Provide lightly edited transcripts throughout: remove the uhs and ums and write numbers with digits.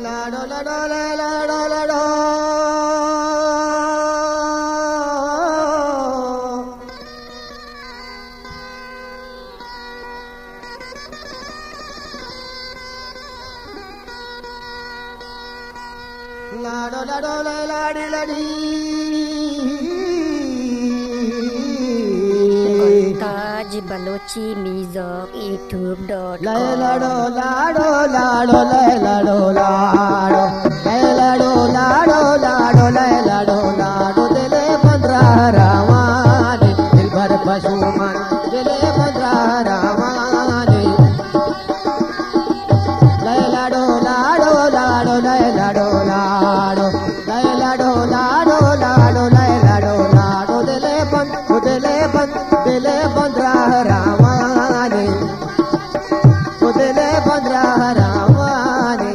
लाडो लाडो लाडो लाडो लाडो लाडो लाडी लाडी ताज Balochi music youtube.com लाडो लाडो लाडो लाडो लाडो लाडो लाडो लाडो लाडो लाडो दिले 15 रावाने दिल भर पशुमान दिले 15 रावाने लाडो लाडो लाडो लाडो लाडो लाडो लाडो लाडो लाडो लाडो दिले 15 रावाने दिले 15 रावाने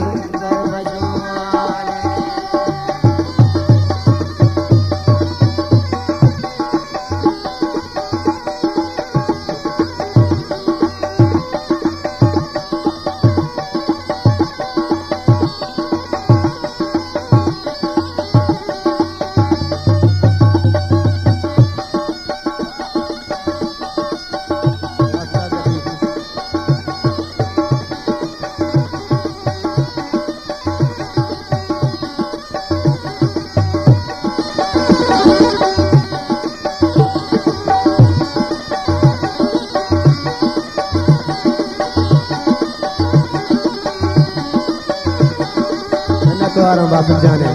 द्वारों वापस जाने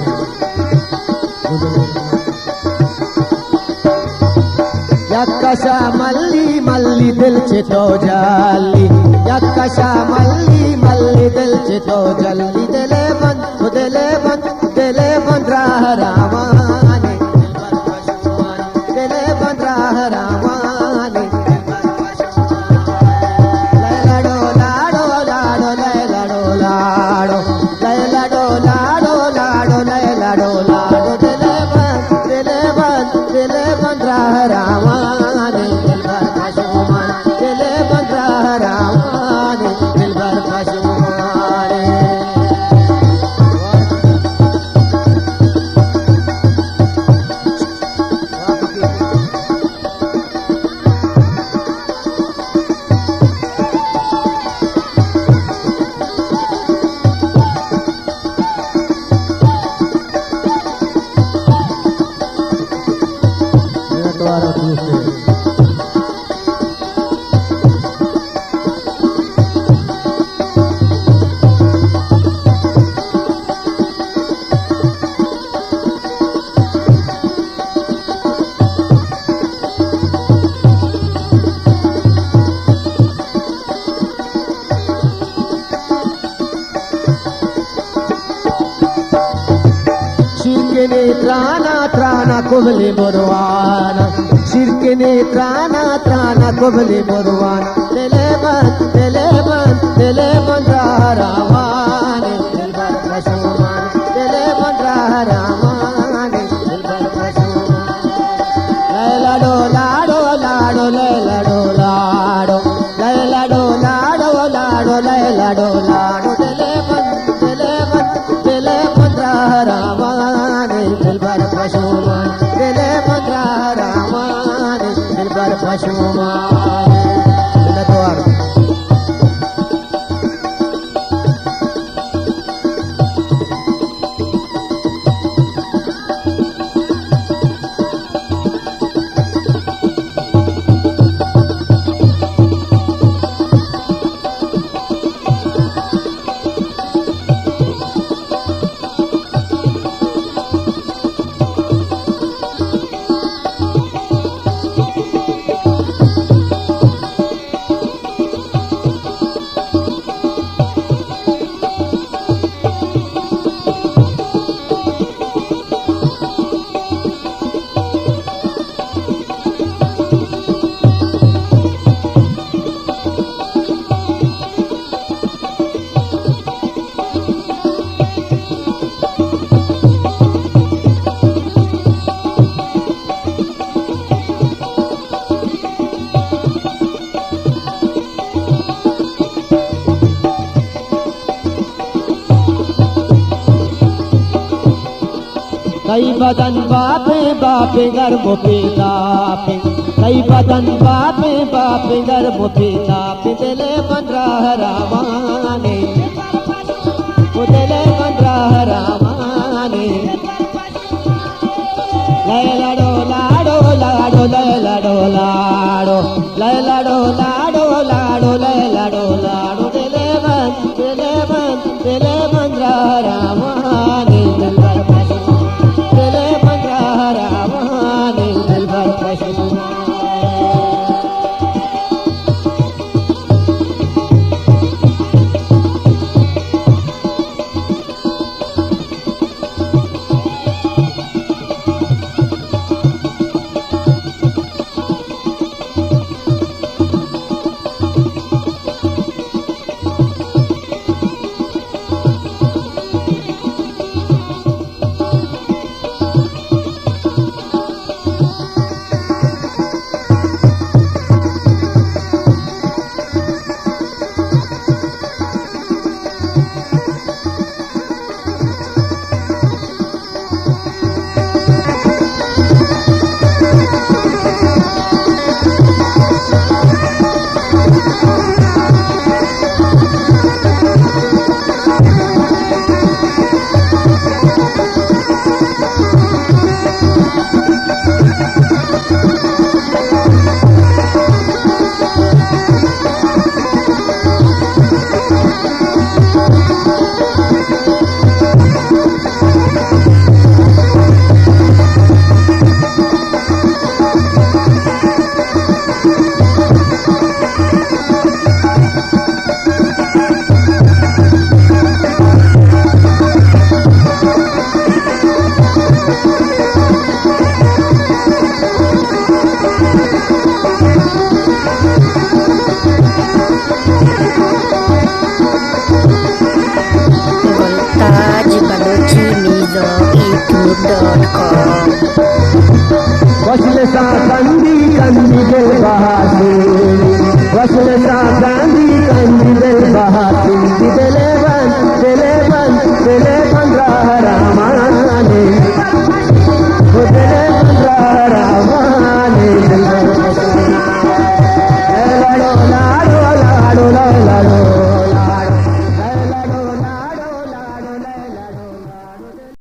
यक्कशा मल्ली मल्ली दिल चितो जाली यक्कशा मल्ली मल्ली दिल चितो जल्दी दिले बंद रावाने दिले 15 रावाने लाडो लाडो लाडो लाडो लाडो लाडो लाडो लाडो लाडो लाडो दिले 15 रावाने दिल भर पशुमान दिले 15 रावाने दिल भर पशुमाने द्वारों दूसरे शिरकने त्राना कुबले मुरवाना शिरकने त्राना कुबले मुरवाना दिले बंद रावाने दिल भर पशुमान दिले 15 रावाने दिल भर पशुमान लाडो लाडो लाडो लाडो लाडो लाडो लाडो लाडो लाडो लाडो दिले 15 रावाने दिल भर पशुमान दिले 15 रावाने दिल भर पशुमान द्वार कई बदन बापे बापे गर्भ पीता पे कई बदन बापे बापे गर्भ पीता पे दिले 15 रामाने दिले 15 रामाने लैलडो लाडो लाडो लैलडो लाडो लैलडो लाडो लाडो लैलडो लाडो दिले 15 रामाने दिलबर दिले 15 रामाने दिलबर पशु Montaj Balochi Music YouTube.com वसल सा कंदी कंदी दिल बहासी वसल सा